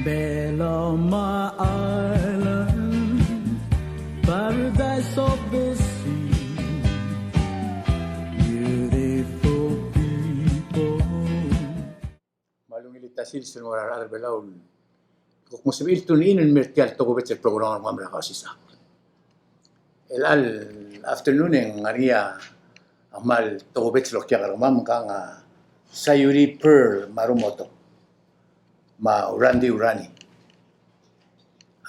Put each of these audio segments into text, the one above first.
Beloma Island, paradise of the sea, beautiful people. Malungil tasil sin wala ar belaw. Kung musibil tunin in mertial to gobet program ng mga kasisa. El afternoon ng ngaria amal to gobet lo kya karamam kang sayuri pearl marumoto. Ma urani.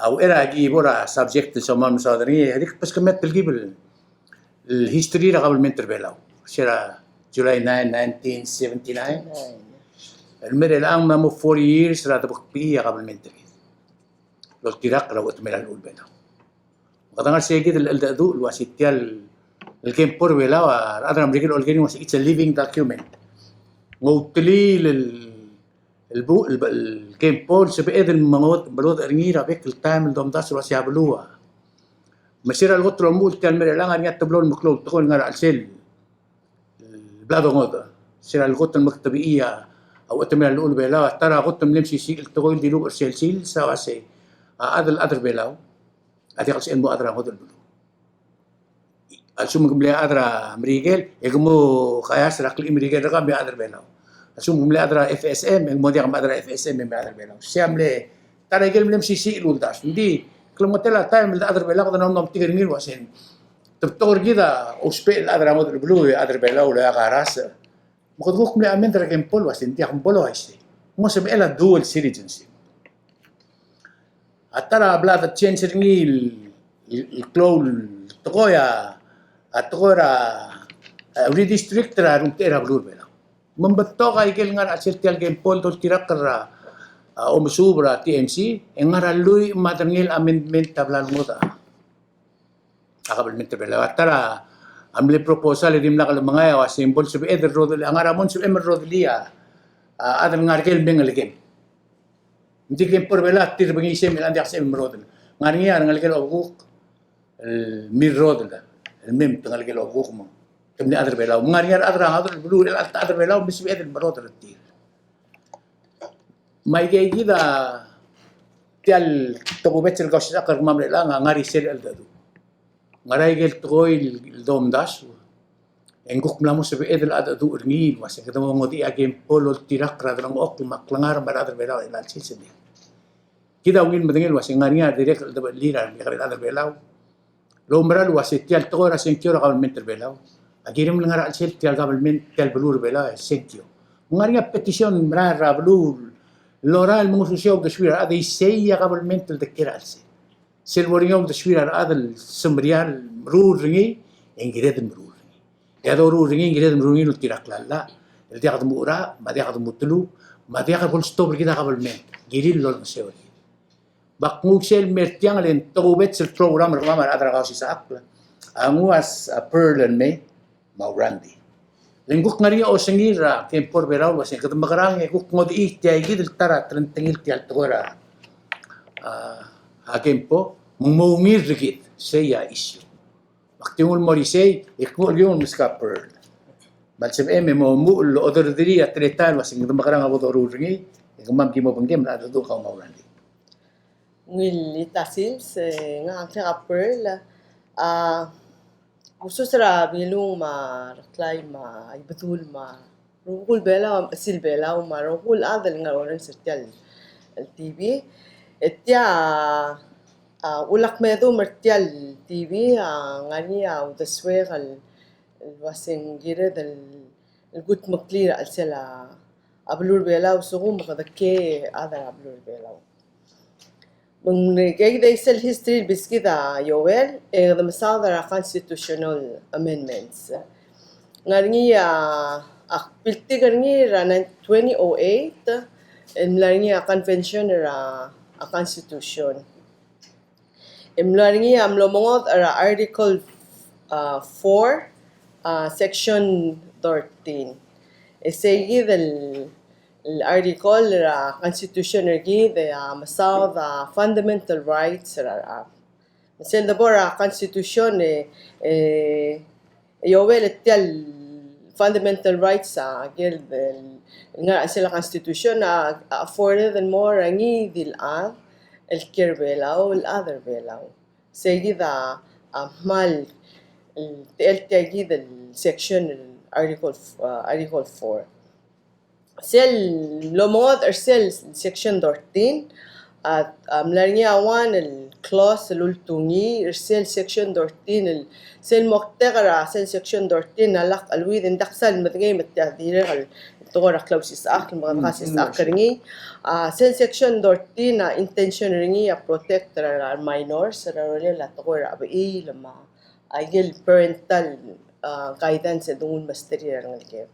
Au era gi bora subject sa mam sa dani hadik pas kamet tilgibel. الهيستوري قبل من تربيلاو شرا جولاي 9 1979 المرة الآن ما مو 4 years راه تبقى بيه قبل من تربيل لو التراق لو اتملا الأول بينهم وقدنا سيجد الأدو الواسيتيال الكيم بور بيلاو أدرى أمريكا الأولجيني واسي it's a living document موتلي الكيم بور سبقيد الموت بلود أرنيرا بيك التايم الدوم داس واسي عبلوها مسيرة الغطرة مول تال مرة لانغا نيات تبلون مكلول تقول نغار عالسيل البلاد غوضة سيرة الغطرة المكتبية أو أتمنى الأول بيلاو ترى غطرة نمشي سيل تقول دي لو أرسيل سيل سوا سي هذا الأدر بيلاو هذا قصي إنه أدرى غوضة البلو أسوم قبل أدرى أمريكا يقوموا خياس رقل أمريكا رقم بأدر بيلاو أسوم قبل أدرى FSM يقوموا دي قم أدرى FSM بأدر بيلاو سيام لي ترى يقول نمشي سيل ولداش دي كلمة تلا تايم الأدر بيلاو قدنا نوم تيجرين واسين تبتور كذا أوسبي الأدر مود البلو أدر بيلاو ولا غراس مقد قوك من أمين ترى كم بول واسين تيا كم بولو هايستي مو سبب إلا دول سيريجنسي أترى بلاد تشينسرني الكلول تقويا أتقورا ولي ديستريكت ترى رمتيرا بلور بيلاو من بتوقع يقول نار أشيل تيا كم بول دول تيركر o masubra TMC engaralui maternil amendment tablan muta akabalment tabela tara amli proposal dim la kalmanga wa symbol sub eder rod angaramon sub emer rodlia adal ngarkel bengalgen ndi kem por bela tir bengi sem andi asem rod ngarnia ngalkel oguk el mir rod el mem ngalkel oguk mo temni adar bela ngarnia adra adar blu el adar bela bis eder rod tir may gay gida tial togubet el gaush akar mamre la ngari sel el dadu ngaray gel toy el dom das enguk mlamo sebe edel adadu urngil was kada mo ngodi agem polo tirak radang ok maklangar baradar belaw el silsidi kida win madengel was ngaria direk el dab lira ngari adar belaw lo mral was tial tora senkio government belaw agirim ngara sel tial government tial blur belaw senkio ngaria petition mra rablur لورا الموسوسيوم تشوير هذا يسيا قبل من تذكر علسي سيلوريوم تشوير هذا السمريال مرور رني انجريد مرور رني هذا مرور رني انجريد مرور رني نتيرك لا اللي ياخذ مورا ما ياخذ متلو ما ياخذ فول ستوب كده قبل من جيرين لول مسيوري بقموك سيل مرتيان لين توبت سيل بروجرام رقم هذا غاسي ساقلا امواس بيرلن مي موراندي Lingkuk ngari o sengira kem por beraw wasin kadam makarang kuk ngodi tiay gid tara trentengil tial tora hakem po mumungir rigit seya issue waktiul morisay ikmul yon miskaper balsem mo mu lo odor diri atletan wasin kadam makarang abo doru ringi kumam kimo pangkem na do ka maulandi ngil itasim se ngakha apel Ususra bilung ma raklay ma ibatul ma rukul bela asil bela ma rukul adal nga orang sertial TV etya ulak medo mertial TV ngani udaswe al wasing gire dal gut maklir al sela ablur bela usugo makadake adal ablur bela من جيد يسال history بس كذا يوال the مصادر constitutional amendments ngani pilti ngani ran 2008 ngani convention ra a constitution ngani amlo mongot ra article 4 section 13 اسيد الارتيكل constitution رجي the مساو the fundamental rights مثل دبورا constitution يوال التل fundamental rights gel nga sila constitution na afforded and more rangi dil el care belaw el other belaw seguida mal el tagi del section article 4 sel lomod or sel section 13 at mlarnya awan el clause lultungi sel section 13 el sel moktegara sel section 13 nalak alwid indaksal matgay matadire al togora clauses mga kasis ringi sel section 13 na intention ringi protect our minors la togora abai lama agil parental guidance dungun masteri rangalke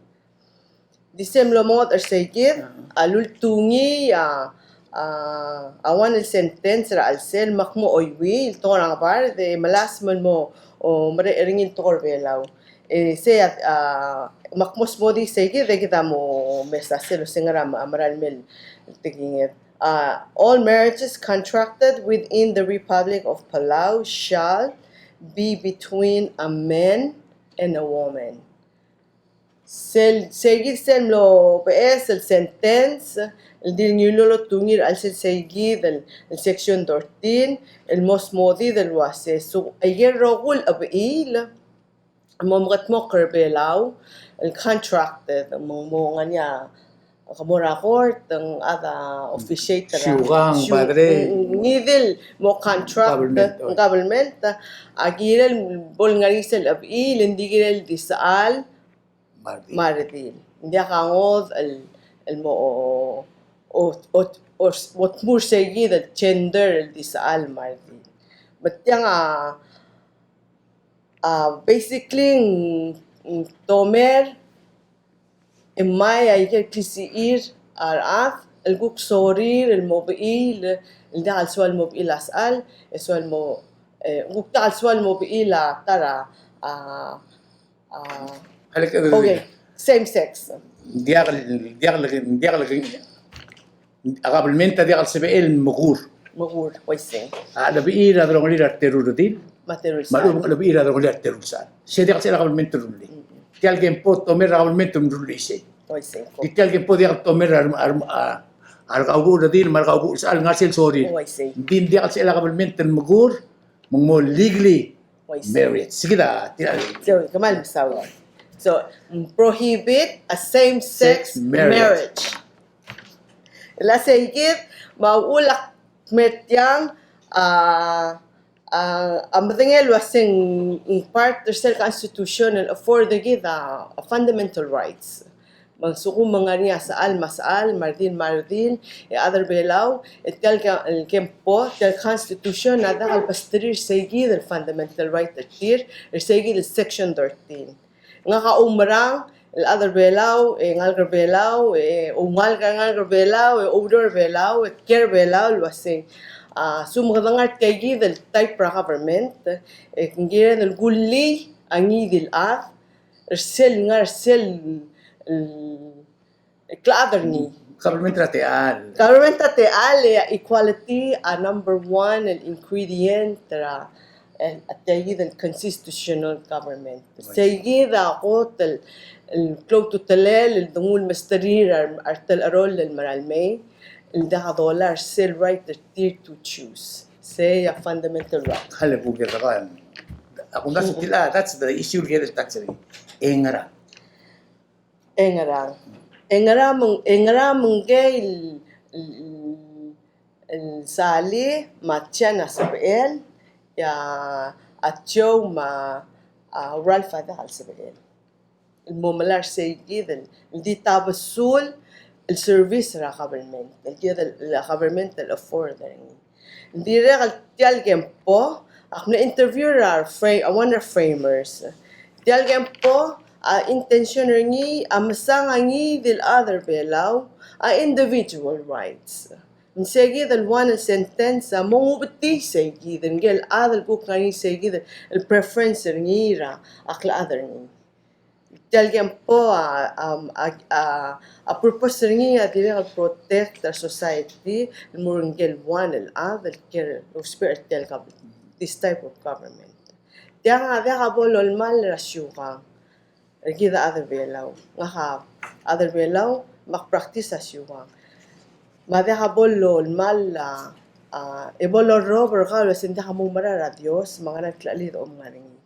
disem lomot or segir alultungi awan el sentence ra al sel makmo oywi torang bar de malasman mo o ringin tokor belaw se makmos modi segir de kita mo mesaselo singara amaral mel tigingit all marriages contracted within the Republic of Palau shall be between a man and a woman. Seguir lo es el sentence el dilnulo tungir al seguir el section 13 el mosmodi del wase so ayer rogul abil momgat mo kerbelaw el contracted mo nganya kamora court ang ada officiator Siugang, padre. ngidil mo contract government agirel bol ngarisel abil indigirel disal Mardil. Hindi akangod el mo what more say the gender di sa al Mardil. But yang basically tomer emay ay kisiir arat el guk sorir el mobil el da al sual mobil asal el sual mo guk da al sual mobil tara okay, same sex. Agabalmente diagal sebel mugur. Magur, waisin. Ada biira da ngolira terudil. Material Malu la biira da ngolira terusal. Se diagal sela agabalmente rulli. Ti alguien può tomare agabalmente rulli se. Waisin. Ti alguien può diagal tomare argaugu da dil margaugu sal ngasel sori. Waisin. Din diagal sela agabalmente mugur mo legally married. Sige da. So, kamal masawa. So, prohibit a same-sex marriage. La seguir, maulak metyang amatingel wasing part of the constitution and afford the fundamental rights. Magsuko mga niya sa masal, mardin, other belaw, tel kempo, tel constitution, nada kalpastirir seguir the fundamental right at here, seguir the section 13. Nga kaumrang el other belaw ngalgar belaw ngalgar belaw odor belaw care belaw wasing sumgadang tegi del type pra government ngira del gulli angi dil sel klader ni Government tateal equality number one el ingredient tra التأييد الconstitutional government. التأييد قوت الكلوب تتلال الدمول مسترير أرتل أرول للمرالمي ده دولار سيل right to choose. Say a fundamental right. Hale bugi ragan. Ako nasa tila, that's the issue here is actually engara. Engara mungay el sali matcha na sabel ya atyo ma Ralph هذا على سبيل المملار سيجيد اللي تابسول السيرفيس را government اللي government الافورد اللي رجال تيالجم بو احنا interview را one framers تيالجم بو intention رني امسانغي دل other بلاو individual rights نسيجيد الوان السنتنس مو بدي سيجيد نقول هذا البوك غني سيجيد البريفرنس رنيرا أكل أذرني تلقى بو purpose رني أدير protect the society المور نقول وان هذا الكير spirit تلقى this type of government ده بولو المال رشوقا Regida other belaw. Nga ka, other belaw, mak-practice as you want. Mada ka bolo, mala, ebolo rover ka, sinda ka mong marara Diyos, mga nagklalit o mga ringi.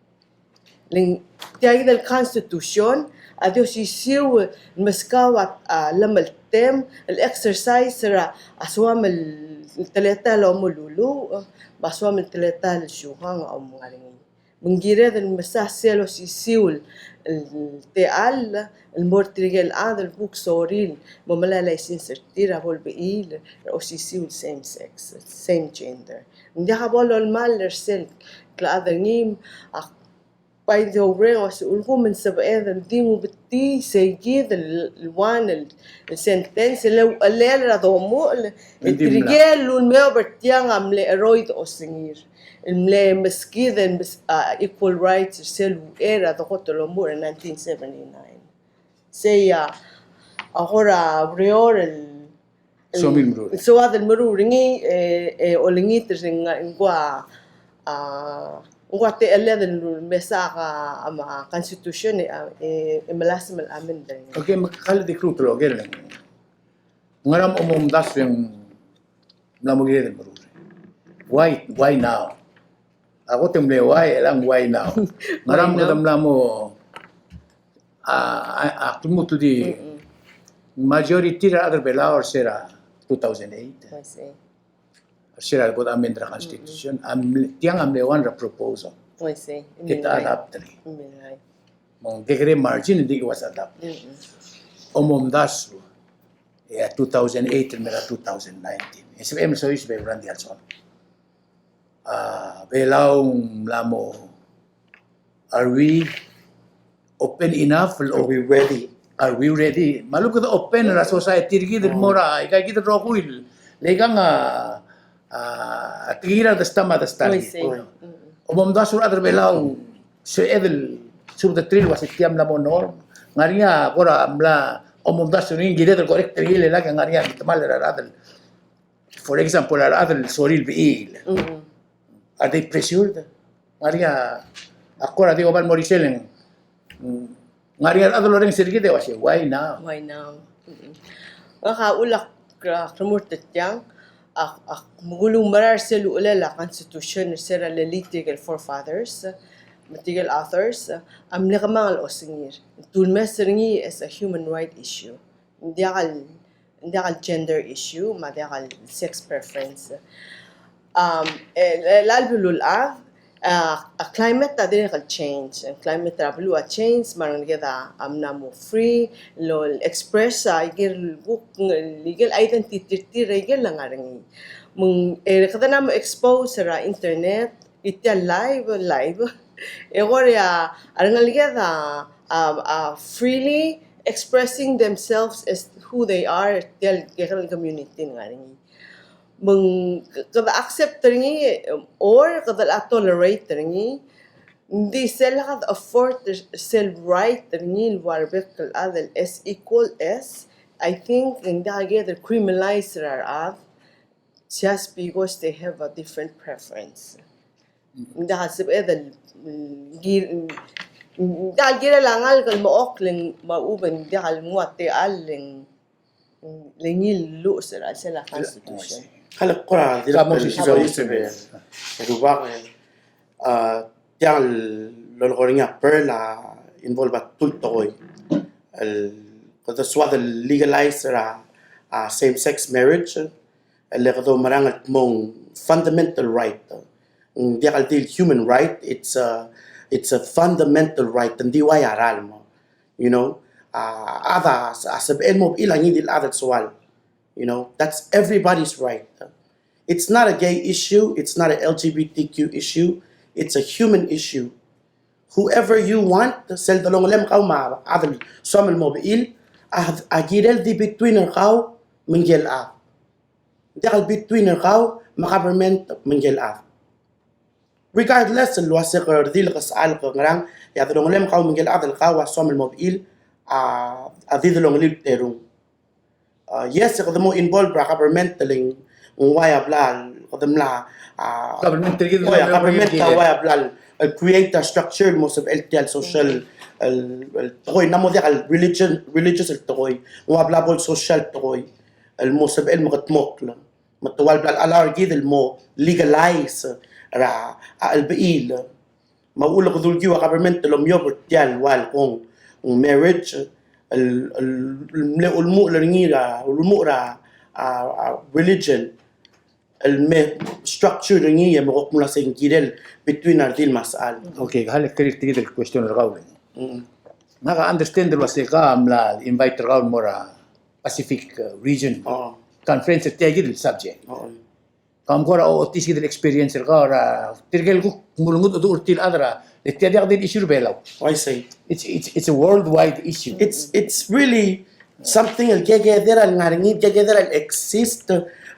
Ling, tiyayi del Constitution, Diyos isiw, maskawat lamaltem, el-exercise, sara, aswam el-taleta la omululu, baswam el-taleta l-syuhang o mga ringi. Mengira del masaselo isiw, التقال المورتريال هذا البوك صوريل مملا ليسين سرتيرا بول بقيل رأسيسي same sex same gender ندي حبولو المال رسل كلا نيم باي ذا ورين وسؤولكم من سبقين ذي مبتي سيجيد الوان السنتنس لو الليل رضومو الرجال والميو برتيان عملي رويد أوسنير الملا مسكيدن بس equal rights سيلو إيرا ضغط الأمور 1979 سيا أخورا بريور Somil Mruri. السواد المروريني أوليني ترجع ngwa te ele mesa ama constitution malasim alamin din. Okay, makakali di krutro, okay lang. Ngaram das yung namugiri ng maruri. Why now? Ako temble why why now? Ngaram kadamla mo akimo to di majority ra other belaw sera 2008. I see. Sira bod amendra constitution tiang amlewan ra proposal. I see. Kita adapt rin. Minay. Mong degree margin hindi was adapt. Das 2008 mera 2019. SPM so is be brandi also. Belaw lamo are we open enough? Are we ready? Are we ready? Maluko the open ra society gid mora ikay gid ro kuil. Legang tira das tama das I tali. see. Das sur other belaw so edel sur the trail was itiam la norm. Ngaria kora amla das sur ning gid correct gile la ngaria tamal ra adel. For example, adel soril biil. Are they pressured? Ngaria akora digo bal moriselen. Ngaria adel ring sirgide was why now? Why now? Ulak kramurtet yang mugulong marar selu ulala constitution sera litigal forefathers material authors am nakamangal osingir tulmes ringi as a human right issue hindi akal gender issue madakal sex preference lalbulul a climate that change and climate travel change marang kita amna mo free lol express igir legal identity legal lang arangi mung kada na mo expose sa internet itya live ya arangal kita freely expressing themselves as who they are tel kaya community ngarangi kada accept ringi or kada tolerate ringi hindi sila kad afford self right ringi warbek kal adal s equal s I think hindi agad criminalize rar just because they have a different preference hindi kasib edal dahil gira langal kal mook ling mauban dahil muate aling lingil lu sila constitution. Kalau kora Kamu di sisi dalam bawah itu rubah tiang lolgoringa perla involve tul toy kada swat legalize same sex marriage le kada marang at mong fundamental right dia kaltil human right it's a fundamental right and di aral mo you know ada sabihin mo ilang hindi ada swal. You know, that's everybody's right. It's not a gay issue. It's not an LGBTQ issue. It's a human issue. Whoever you want, sel dalong lem kau ma adal somel mobil agirel di between kau mengel a. Dakal between kau ma-government mengel a. Regardless luas ka dil kasal ka ngrang ya dalong lem kau mengel adal kau somel mobil adi dalong lil terung. Yes, kada mo involved ra government taling waya blal kada mla Government tigil waya government ta waya blal create a structure mo sa LTL social tokoy namo dia kal religious tokoy wablabol social tokoy mo sa mo katmok lang matuwal blag alar gidel mo legalize ra albail maulo ko dulgi wa government lomyo portial wal kung marriage ulmu langira ulmu ra religion me structure ngi mo ko mula sa gidel between ardil masal Okay, halik kiri tigi del question ragaw. Naka-understand del wasi ka amla invite ragaw mo ra Pacific region oo conference tigi del subject. oo Kam ko ra o tisi del experience ragaw ra tirgel ko mulungut udu urtil adra tigi del issue belaw. I say It's a worldwide issue. it's really something that together exist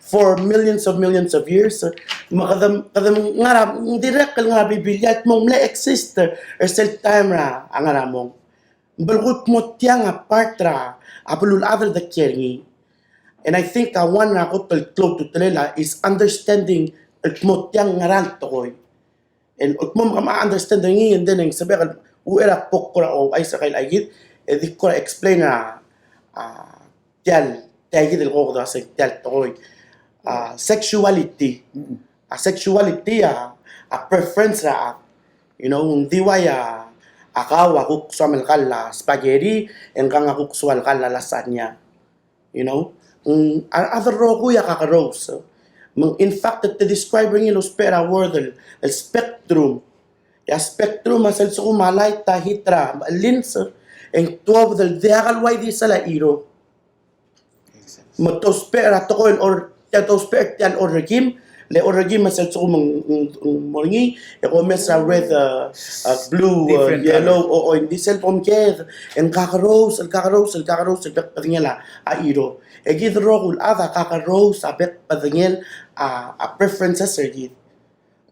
for millions of years. Kadam ngara direct nga bibilyat mong le exist sel time ra ang ara mong balgut mo tiang partra apulul other the caring. And I think one na ko close to telela is understanding mo tiang ngaran to koy. And mo ma-understand ngi and then ang sabi ka uera pokra o ay sa kay agit di ko explain na tiyal del ko da sa tiyal to koy. Sexuality a preference ra you know hindi waya akawa kuk suamel kala spaghetti and kang kuk sual kala lasagna you know other ro kuya kakaros in fact to describe ring los pera word el spectrum ya spectrum asal so malay ta hitra lens en tuob del diagal why di sala iro matos pera to or tos pera or regime le or regime asal so moringi e ko mesa red blue yellow o hindi cell phone care en kakaros el patingela a iro e gid rogul ada kakaros a bet patingel a preferences er gid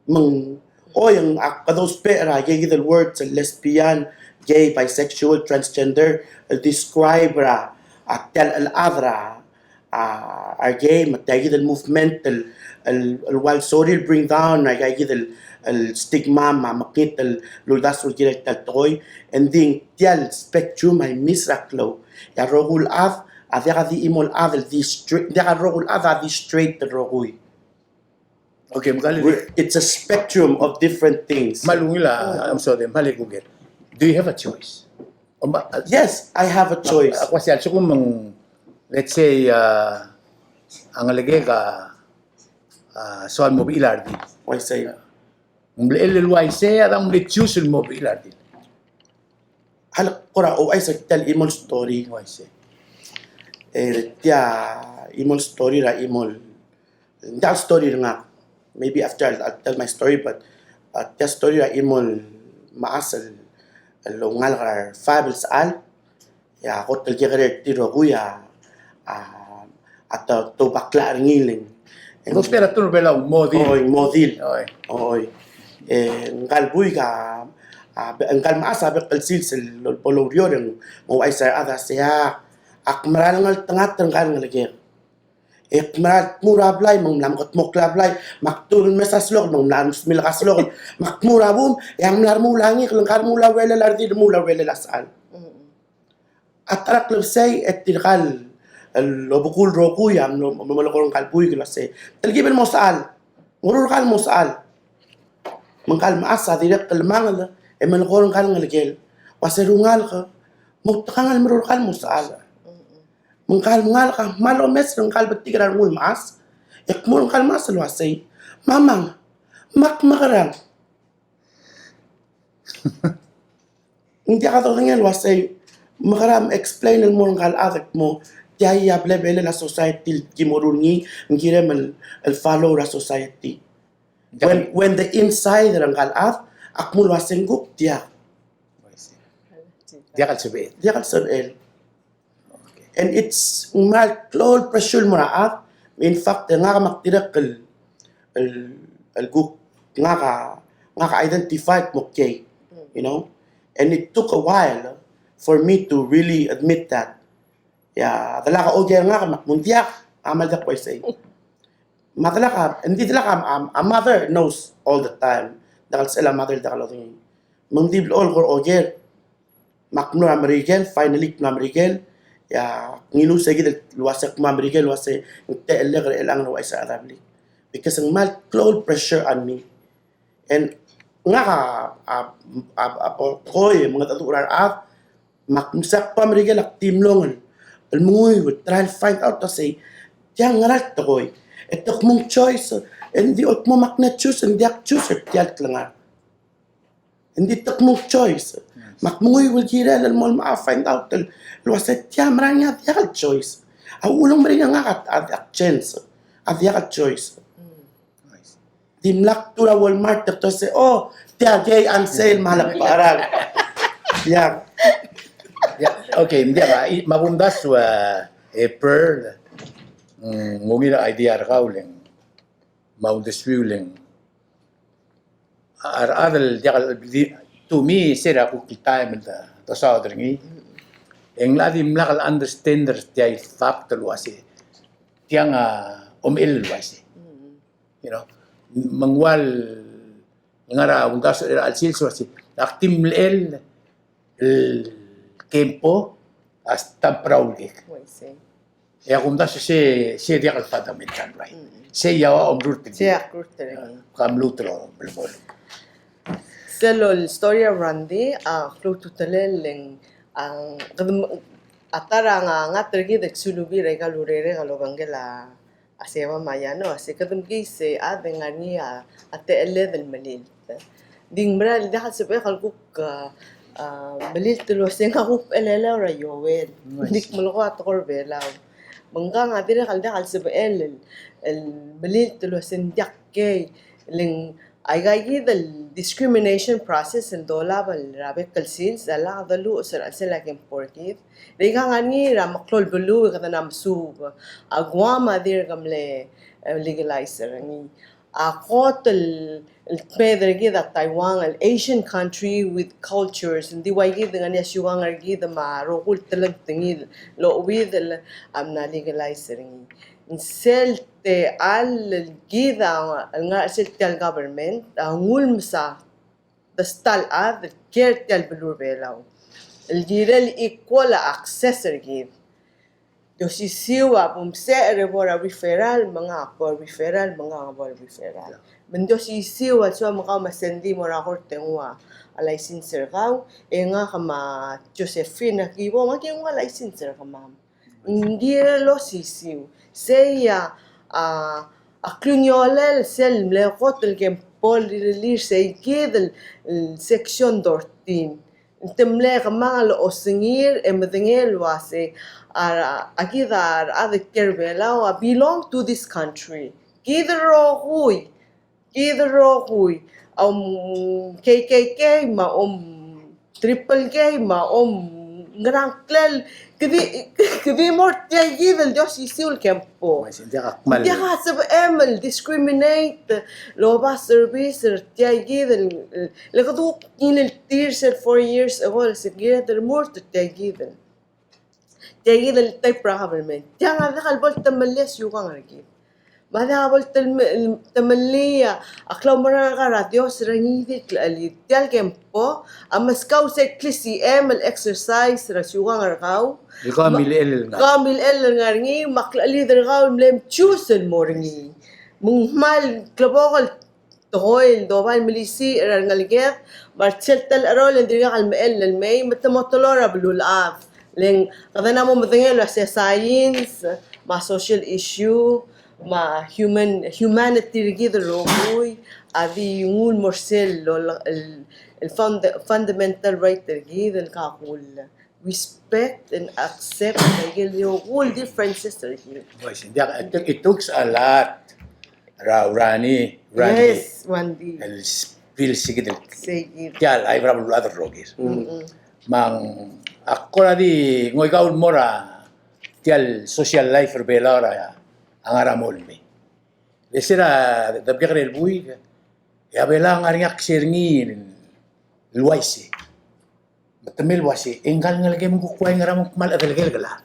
mang o yung kados pera gid the words lesbian gay bisexual transgender describe ra at al adra are gay matagid el movement while sorry bring down nagagid el stigma makit el ludas urgirek toy and ding tial spectrum ay misraklo ya rogul av avera di imol avel di straight ya rogul ava di straight roguy. Okay, magali It's a spectrum of different things. malungila I'm sorry maligugel. Do you have a choice? Yes, I have a choice. Ako siya so kung let's say ang alagay ka soal mo bilardi. I say, Mblelelway say adam le choose mo bilardi. halak kora o ay sa tell imol story. Why say? Tia imol story ra imol. That story nga. Maybe after I'll tell my story, but tia story ra imol maasal. Longal ra fables al. Ya ko tel gere tiro kuya. At to bakla ngiling. Dos pera tu bela modi. Oy modil. Oy. Oy. Ngal buy ka ngal maasa be silsil poloryo ng mo ay sa ada siya akmaral ngal tangat ngal ngalagir. Akmaral murablay mang lamkot mo klablay makturun mesaslog mang namus milakaslog makmura bum yang lar mulangi klang mula wele lardi mula wele lasal. Atrak lebsay et tilkal lo bukul roku yang mamalokong kalbuy klase talgiben mo saal ngurur kal mo saal mangkal maasa direk kalmangal e malokong kal ngalgel wasirungal ka mutakangal marur kal mo saal mangkal ngal ka malo mes ng kal batigar ngul mas ek mo kal mas lwasay mamang makmakarang hindi ka to ngel wasay makaram explain mo ng kal adak mo Tiaya plebele la society kimorungi ngirem el follow la society. When the inside ang kalaf akmul wasenguk dia. Dia kal sabi. Dia kan serel. And it's mal klol pressure mo raaf. In fact nga ka maktirak el guk nga ka identify mo kay, you know. And it took a while for me to really admit that. Ya, dala ka ogya nga ka makmuntiyak. Amal da ko say. Matala ka, hindi dala ka, a mother knows all the time takal sila matil takal oting mengdib ol kor oger makno amerikel finally no amerikel ya ngilu segi del luasak ma amerikel luase te elegre elang no isa arabli because ang mal cloud pressure on me and nga koy mga taturar at makmisak pa amerikel ak timlongan almungoy would try to find out to say yang ngarat to koy etok mong choice hindi ot mo makna choose hindi ak choose tiyak langar hindi tok mong choice makmungoy will gira lal mo ma-find out luwaset ya maranya yakal choice ulong maringa nga at chance at yakal choice dimlak tura Walmart to say oh tiya gay on sale malak parang yeah Okay, hindi ba mabundas wa April ngungi na idea ka uling mabundas uling adal jakal to me sira ko kita menta to sa dringi eng ladi mlakal understander tiay factor wasi tiang il wasi you know mangwal ngara bundas al sil wasi aktim el kempo hasta praulgik ya bundas se dia kal fundamental right se yawa omrut Siya, kurtering. kamlutro belbol Selo, storya Randy, klo tutaleng ang atara nga tergi de sulubi rega lurere galobangela asema mayano ase kadum gise adengani ate ele del malil ding bral da hasbe kalkuk malil tulo senga kup elela ra yowel dik mulko atokor belaw mangga nga dire kalda kalsebe el malil tulo sendiak kay ling ay gagi the discrimination process in dola bal rabe kalsins ala dalu usar sila kem porkit rega ngani ra maklol bulu kada nam sub agwama dir gamle legalizer ni akot el pedre gida Taiwan al Asian country with cultures and diway gida ngani asyuang gida ma rokul talag tingil lo with amna legalizer ni sel te al gida nga sel tel government ngul msa dastal the care tel belur belaw el girel equal access gid do si siwa bumse rebora referral mga por referral mga por referral mendo si siwa so mga masendi mo ra hortengwa alay sincer gaw nga kama Josephine kibo maging alay sincer kama ngira lo sisiw seya aklunyolel sel mlekot el kempol lilir seikid el section 14 temle kama lo osingir emdengel wase akidar adikerbela wa belong to this country kidro huy KKK ma triple K ma ngrangklel kvi mort ya gidel Dios isul kempo hindi akmal dia hasab emel discriminate lo ba service ya gidel lekadu in el tir 4 years ago se gidel mort ya gidel type government ya nga kalbol tamales yuang argid madabol tamaliya aklaw mara ka radio srangidit ali tial kempo amaskaw se klisi emel exercise rasuang arkaw kamil el ngarngi maklali dergaw mlem chusen morngi mungmal klabokal toil dobal milisi rangalget marchel tal arol ndiriga kalmel almay matamotolora blulaf leng kadana mo madengel sa science ma social issue ma humanity rigid rogoy adi ngul morsel el fundamental right rigid el kakul respect and accept the all differences rigid it took a lot Rani yes Randy el feel sigid sigid tial ay bravo other rogis mang ako na di ngoy kaun mora tial social life belara ang aramol mi. Lesera dabgakar el buy ya belang aringak sirngin luwaisi. Batamil wasi enggal ngalagay mong kukway ngaramong kumal adalagay gala.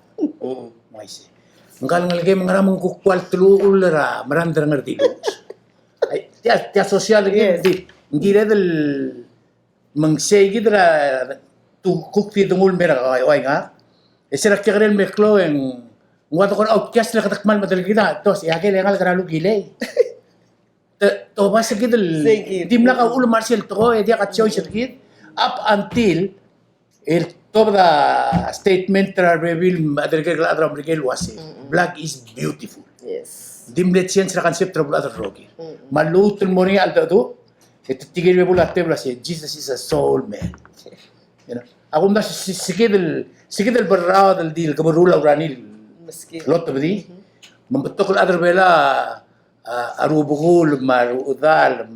Waisi. Enggal ngalagay mong ngaramong kukwal tuluul ra marandar ngartilus. Ay tiya social lagi di Hindi rin mangsegi dala kukti dungul mera ay nga. Esera kaya may klo yung ngwato ko na outcast na katakmal madalagi na. Tos, iagay lang karalo gilay. To ba sa gidal, Sige. di mo lang ulo martial to, dia ka choice gid. Up until to the statement that reveal madalagi ka adra Miguel was black is beautiful. Yes. Dimlet change na concept of other rogi. Malutol mo niya aldo. Ito tigil mo bulat tebla siya. Jesus is a soul man. You know. Ako na sikidal barraw dal dil kabarula uranil. Maski. Lot of di. Mambatok al other bela arubukul marudal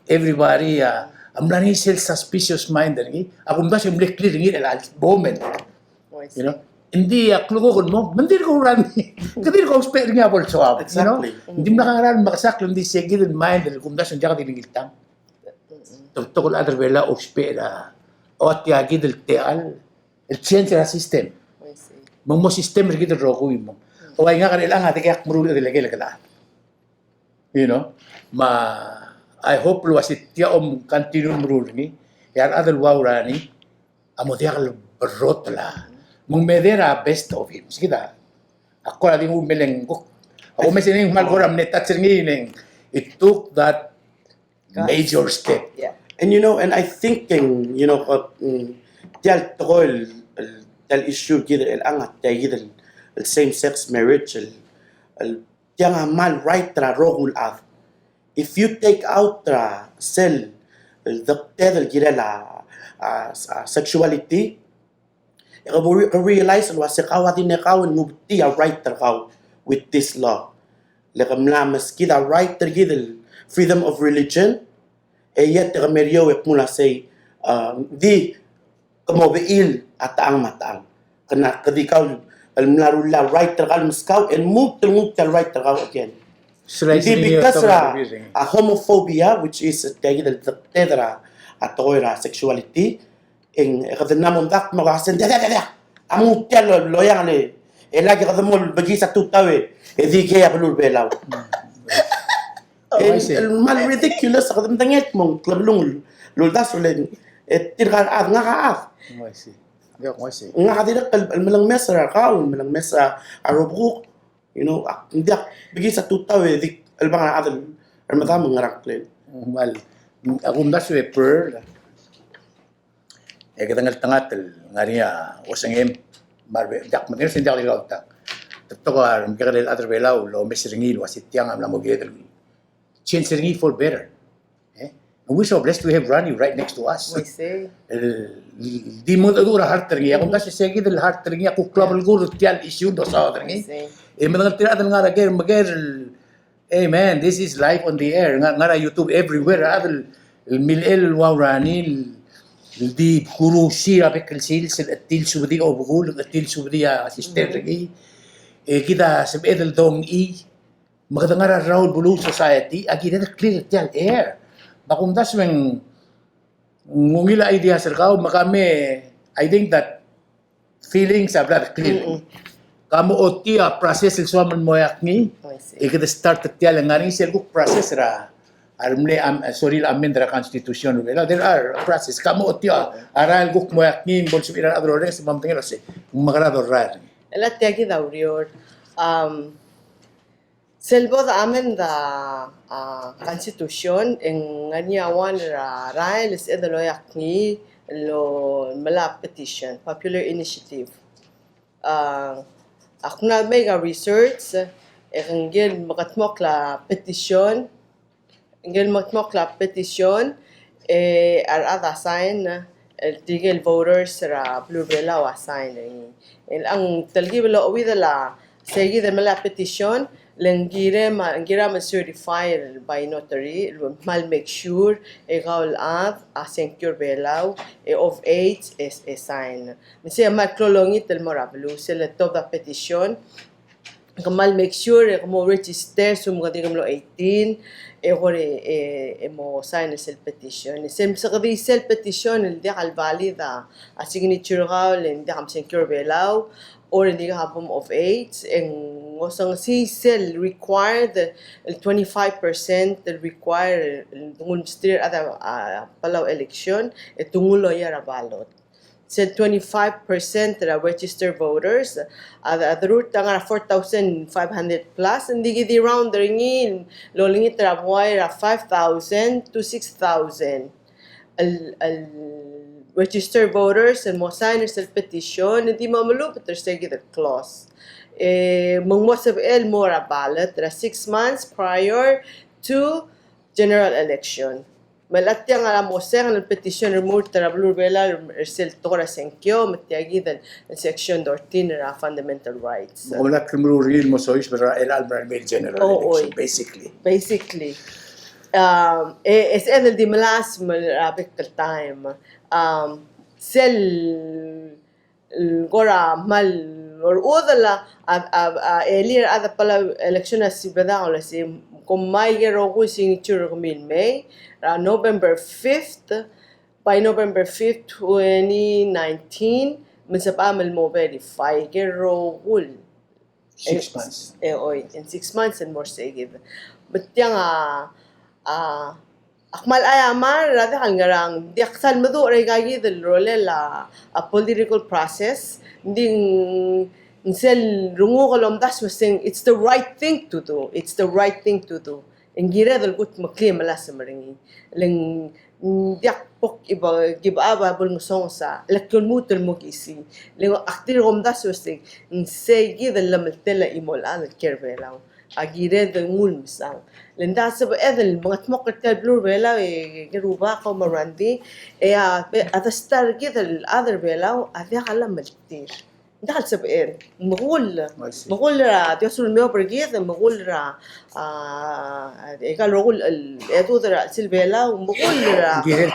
everybody amlani sel suspicious mind ni. Ako na siya mlik clear ni al moment. You know. Hindi aklugon mo, mandir ko rani. Kadir ko spare nga bol so up, you know. Exactly. Hindi mo nakaran makasaklo hindi siya gid mind dal kung dasan diya ka dinigiltang. Tokol other bela o spera. O at yagi del teal. El change la system. I see. Mo system rin gid ro ko mo. O ay nga kanila nga tiyak muro dilagay la. You know, I hope lo asit tiya continue muro ni. Yan other wow rani. Amo tiyak barot la. Mong medera best of him. Sige da. Ako na din umeleng ko. Ako may sining malgoram ni tatser ngining. It took that major step. Yeah. And and I thinking, tial tokol tial issue gid el angat tial gid el same sex marriage el tiang mal right tra rogul av. If you take out tra cell the tedel gid la sexuality, you realize lo se kawati ne kawin ngubti a right tra kaw with this law. Lekam la maskida right tra gid freedom of religion. Yet remedio mula say di kamobeil at ang matang kana kadikaw al mlarula right terkal muskaw and move to right terkal again. Di because a homophobia which is the tedra at oira sexuality in kadanamon dak magasen amu tel loyang le elagi kadamol bagi sa tutawe di kaya belur belaw. Mal ridiculous ako tangit mong klablong luldas ulen tirkan ad nga kaaf nga kadirak malang mesa kaun malang mesa arobuk hindi bigi sa tutaw di albang adal armadam ngaraklen Mal ako naswe per katangal tangatel ngariya wasangem marbe dak matir sindak lilaw tak tokar mikaral other belaw lo mesringil wasitiang am lamo gedel change for better. We're so blessed to have Rani right next to us. I see. Di mo dura heart tergi. Ako kasi sige del heart tergi ako club al guru tial issue do sa tergi. Mga tira nga agad mager. Hey man, this is live on the air. Nga YouTube everywhere. Adal milel wow Rani di guru siya bekal sil atil subdi o bugul atil subdi assistant tergi. Kita sa edel dong magandang Raul Bulu Society, agi na clear tiyan air. Bakundas meng ngungila idea sir kao, makame, I think that feelings are blood clear. Kamu otia process il suaman moyak ni, ikita start tiyan lang ngani sir kuk process ra. Armle sorry amendra constitution wala there are process kamu otia aral kuk moyak ni bolso ira adrores mamtengel se magrado rar. Elat tiagi daurior. Selbo da amen da constitution en nganyawan ra rail is edalo yakni lo mala petition popular initiative. Akuna mega research engel makatmok la petition ar ada sign tigel voters ra blue bela wa sign ang talgi belo widala segi da mala petition Lengira ma certified by notary, mal make sure ikaw a secure belaw of age is a sign. Misi ma klolongit el morablu sila top da petition. Kamal make sure mo register sum gadi kamlo 18 mo sign sel petition. Sem sa kadi sel petition hindi kal valid a signature ka hindi kam secure belaw or hindi ka hapom of age ngosang si sel require the 25% the require tungul steer ada palaw election tungulo ya balot. Said 25% the registered voters the root tanga 4,500 plus hindi gidi round ringin lolingi trabuay 5,000 to 6,000 al registered voters and mo sign sa petition hindi mamalupit sa gid clause mangmosab el mora ballot 6 months prior to general election. Malatya nga mo sa ang petition removed trablu bela sel tora senkyo matiagi dan section 14 ra fundamental rights. Wala kriminal real mo so is para el albert general election Basically. Es en el dimalas malapit ka time. Sel gora mal or odala earlier ada pala election na si beda o si kung may gero ko signature ko May November 5th by November 5th 2019 masapamal mo verify gero ko 6 months in 6 months and more sige but yang akmal ayamar rada ngarang diaksan madu regagi del role la a political process ding sel rungo kolom das was saying it's the right thing to do engira del gut makli malas maringi leng diak pok iba gibaba bul musong sa lekyon mutul mo kisi leng aktir rom das was saying segi del lameltela imol an kervelaw agire del ngul misang lenda sa edel mga tmokter blue vela geruba ko marandi at star gidel other vela adya kala meltir dahil sa magul ra tiosul meo pergid magul ra ekalogul eto ra silvela magul ra girel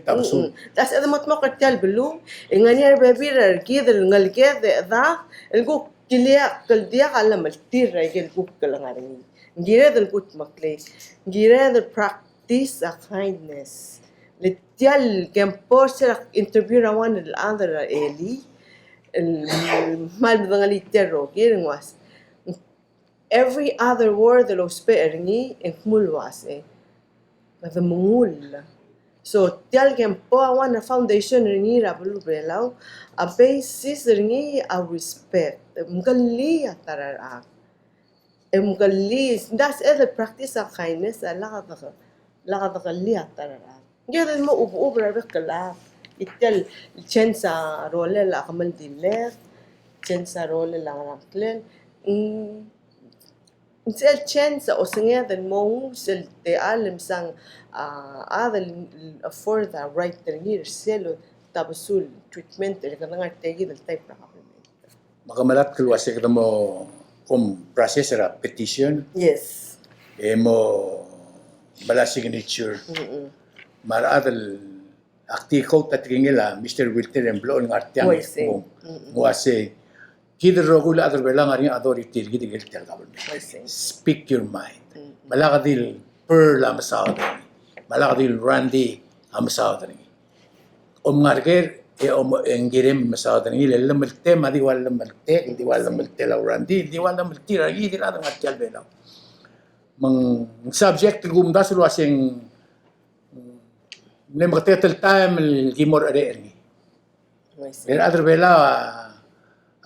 tabsul das eda matmokter blue ngani bebir gidel ngalged da elgo kilia kaldia kala meltir ra gel guk kalangaring gira del gut makle gira del practice a kindness litial kempor sa interview rawan del other eli mal bangali terro giring was every other word the los peringi en mulwas kada mungul so tial kempo awan foundation ringi rabulu belaw a basis ringi a respect mgali atarara مقليس das is the practice of kindness لقد قليها ترى جد ما أبرة بكلا يتل chance رول لا عمل ديلر chance رول لا عمل نسأل chance أو سنيا ذا المو سل تعلم سان هذا afford the right تغيير سلو تبصول treatment اللي كنا نعتقد التايب رقم makamalat keluar kita mo kom proses ra petition yes mo bala signature maradal article tatingila Mr. Wilter Emblo ng artiang mo ase kider rogula adar belang ari authority gidi gelter government speak your mind malakadil per la masawd malakadil Randy amasawd ni ngarger engirem masawd ni lelam malte madi wal malte di wal malte la Randy di wal malte ragi di la ngatjal belaw mang subject gumdas lo asing nem katetel time gimor are ni adar bela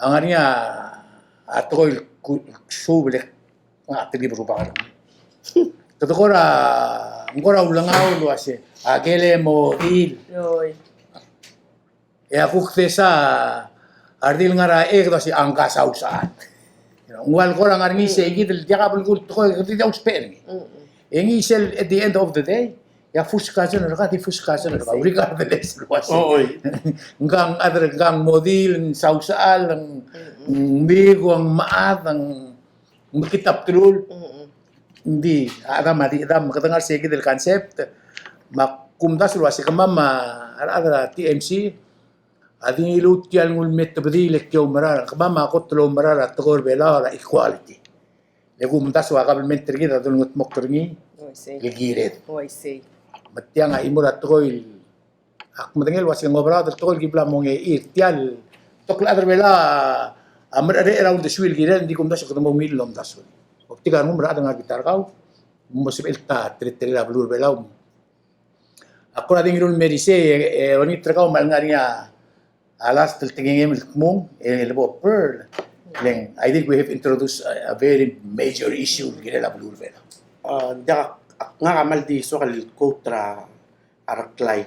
angania atol subele atli berubah Totokora ngora ulangaw lo ase agele mo il aku kesa ardil ngara do si angka sausat ngwal ko lang arni segi del jakabul kul to di daw spelling engi sel at the end of the day ya fuskasan rakati fuskasan rakati regardless lo ase ngang adar ngang modil sausal ang bigo ang maat ang makitap tulul hindi adam makatangar segi del concept makumdas lo ase kamama adara TMC adin ilut kyal ngul met tabdil kyo marara kamama kotlo marara togor bela equality legum das wa kabel gida dul ngut moktorni gigiret matianga imura toil ak madangel was ngobra toil gibla monge ir tial tokla adar bela Amar are around the swil gila hindi kum das ko mo mil lom das. Optika mo mara nga gitar kau. Mo se belta tre la blur belaum. Ako na ding rul merise oni trakaw mal nga niya alas til tingin mo lebo pearl. Then I think we have introduced a very major issue gila la blur belaum. Dia nga kamal di so kal kontra araklay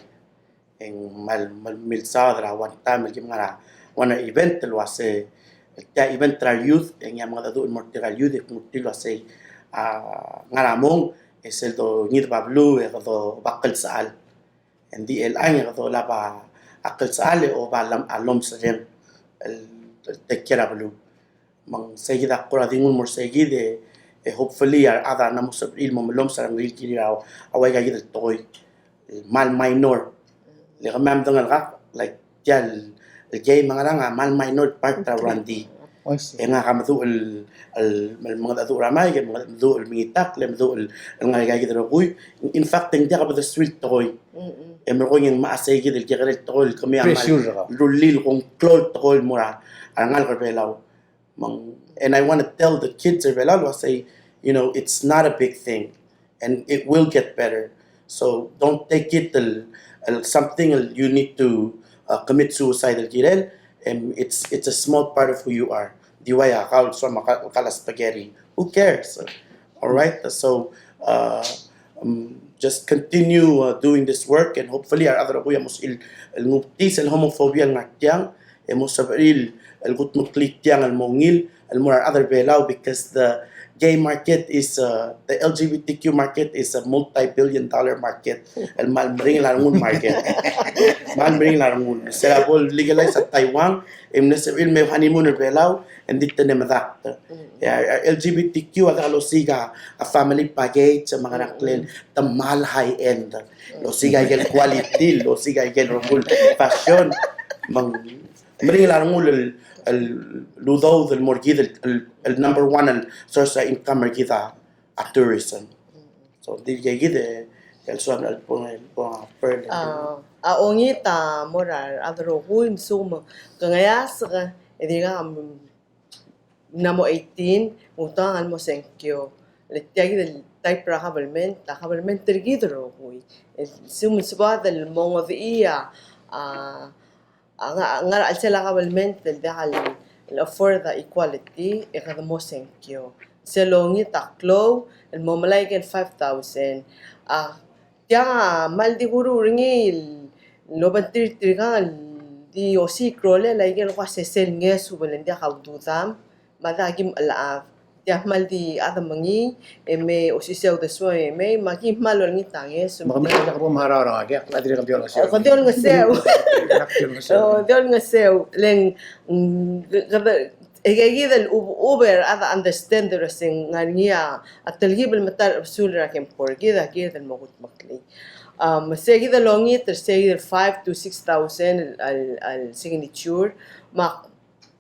en mal milsadra one time kim ngara wana event lo ase ta event tra youth en ya mga do mortigal youth kung tilo ase ngara mong es el do ngir bablu e do bakal saal en di el año do la ba akal saal o ba lam alom saren el tekera blu mang seguida kora dingun mor seguide hopefully ada na mo sa ilmo malom sa ngil kirao away ga gid toy mal minor le kamam dangal ka like jal el gay mga nga mal minor part ta randi nga kamatu el mga datu ramay ke mga datu el mingitak le datu el nga ga gid roy in fact hindi ka ba the street toy mo ko yung maasay gid el gigel toy kami amal rulil kung clol toy mura angal ka belaw and I want to tell the kids of Belalo, say, you know, it's not a big thing, and it will get better. So don't take it something you need to commit suicide. And it's a small part of who you are. Diwaya kala spaghetti. Who cares? All right. So just continue doing this work, and hopefully our other kuya mus il nguptis el homophobia ngatiang emos sabril el gutmuklik tiang el mongil el more other belau, because the gay market is the LGBTQ market is a multi-billion-dollar market. El malmring larangun market. Malmring larangun. Sila po legalize sa Taiwan. Imnesabil may honeymoon belau and dito na madak. LGBTQ at losiga a family package sa mga naklen tamal high end. Losiga igel quality, losiga igel rungul fashion. Mring larangun ludaw del morgid el number one source of income kita at tourism. So di gide el suan el po per ongi ta morar adro huim sum kangayas ediga namo 18 utang mo senkyo letiagi del type government ta government tergidro hui sum subad el mongo de ia nga sila government dahil offer the equality ikada mo senkyo selongi taklo el momalay ken 5,000 tiya mal di guru ringi loban tir di osi krole lay ken kwa sesel ngesu belen dia kaududam madagim alaaf tiya mal di ada mangi me osi sel deswa me magi mal ngi tanges Makamay na ko maharara nga kaya adire kampiyon nga siya. Kondiyon nga sew. Diyon nga sew. Leng, egegid el Uber ada understand the sing nga niya at talgib el matar absul rakim por gida el mogut makli. Masegid el longi tersegid el 5 to 6,000 al signature mak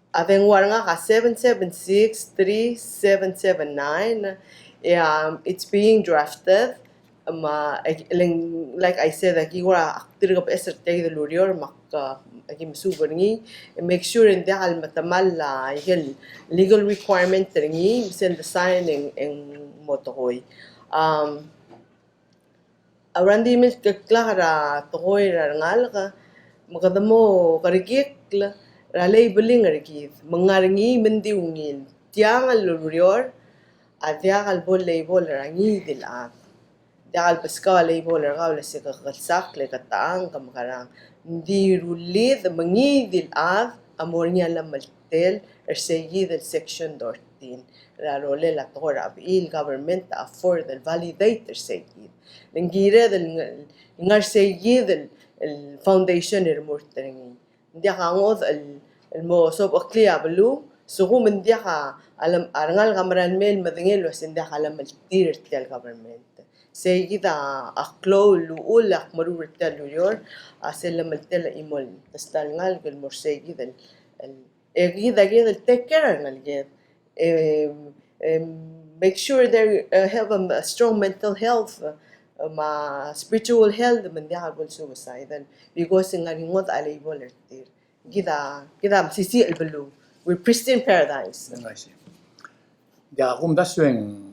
ateng war nga ka 776-3779. It's being drafted. Like I said, aquí gora aktir ka eser tay de lurior mak aquí masuber ngi make sure hindi al matamal la igel legal requirement ngi send the signing en motokoy arandi mis klara tokoy rangal ka makadamo karikik la labeling arikit mangaringi mendiungil tiang al lurior adya al bol label rangi dilat dahil paskaw label raw si kakatsak le kataang kamakarang di rulid mangidil amor niya lamaltel ersegi del section 14 rarole la tora abil government afford el validator segi lengire del ngar segi del foundation murtrengi dia kangod el mo sob akliya blu sugo men dia ka alam arangal kamaran mel madingel wasin dia alam maltir tel government Seguida aklo luul ak marurta luyor asela maltela imol tastal ngal gel morsegi del egida gel take care ngal gel make sure they have a strong mental health spiritual health man dia gol suicide because ngal ngot alay volertir gida sisi el belu with pristine paradise. Nasi. Ya kum dasweng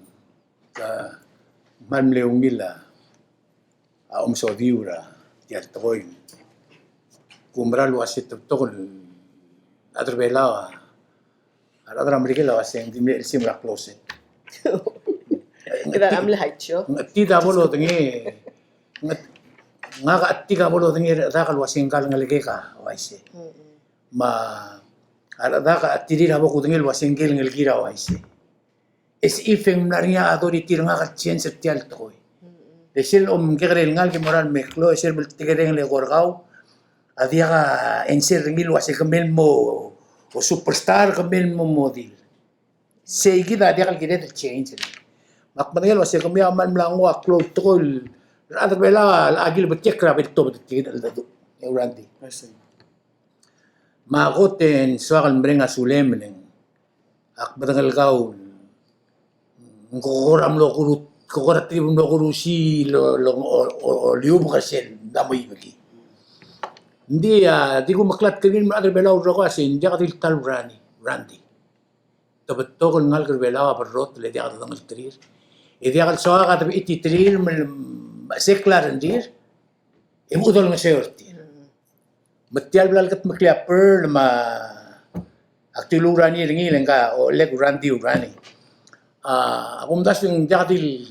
ka manleung nila so diura ya toin. Kumra lu asit tokol atrabela adra Amerika la waseng di mel simra close. Kita ambil haityo. Tida bolo dengi nga tiga bolo dengi rakal waseng kal ngalege ka waise. Ma ada ka tiri rabo ku dengi waseng gel ngalgira waise. Es ifeng naria adori tir nga ka chien setial toy. Desel kegre ngal ke moral meklo esel bel tigere le gorgau. Adia ka enser ngil wase kemel mo o superstar kemel mo model. Seigi da dia kal kire change. Mak manel wase kemel aman mlango aklo tol. Ada bela agil betek ra beto betik al dadu. Eurandi. Ma goten soal mrenga sulemlen. Ak badangal gaul. Ngoram lo kurut kokorat tribun lo kurusi lo lium kasel damay bagi. Hindi di ko maklat kagin mga belau roko asin dia katil tal Randy. Tabat to kung ngal belau abarrot le dia katil trir. E dia kal soa ka tabi iti trir seklar ndir. E udol nga seorti. Matial blal kat maklia per ma aktilurani ringil nga o leg Randy urani. Akum das yung dia katil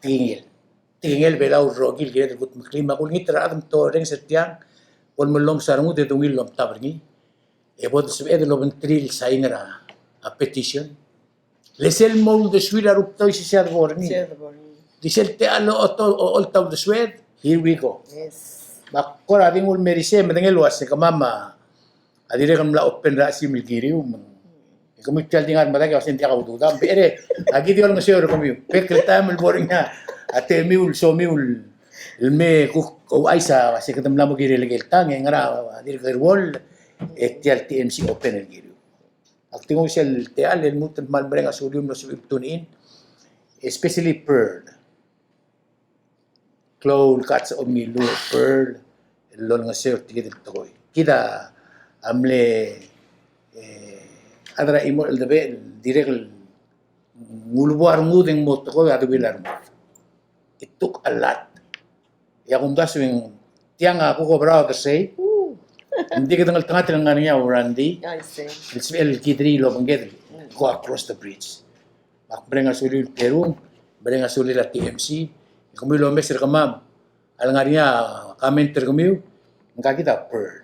tingil belau rogil kaya gut maklima kung ngitra adam to ring setiang Pon melom sarungu de dungil lom tabarni. E bod sebe de lom tril saingra a petition. Lesel mol de swida rupto si ser borni. Disel te alo all taw de swed. Here we go. Yes. Makor ading ul merise medengel was ka mama. Adire kam la open ra si milgiri Kami tingar mata ka sinti ka utuda. Pero agi di orang seur kami. Pekreta mel boring na. Ate miul so miul. Ilme ko aisa kasi katam lamo giri legel tang ngara dir gerwol etial TMC open el giri. Aktingo sel teal el mutant mal brenga sodium no subtunin especially pearl. Cloud cuts of me lu pearl lol nga sir tigit toy. Kita amle adra imo el debe direct ngulbuar ngudeng mo ko adu bilar. It took a lot. Ya kung daswing tiang ako ko brother say hindi ka tangal tanga tilang nga niya Randy I see. it's el kidri lo bangget go across the bridge mak brenga suli Peru brenga suli la TMC kami lo mesir kamam al nga niya commenter kami nga kita pearl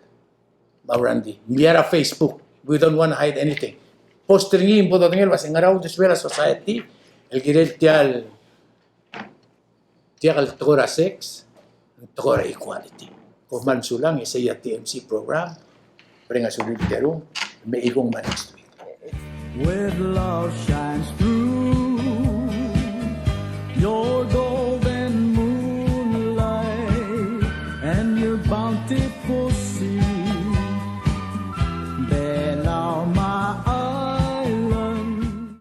ma Randy miara Facebook we don't want to hide anything poster ngi impo dangel was ngaraw deswela society el girel tial tokora sex tokora equality. Kung man sulang isa ya TMC program, prenga sulit terung, may igong management. With love shines through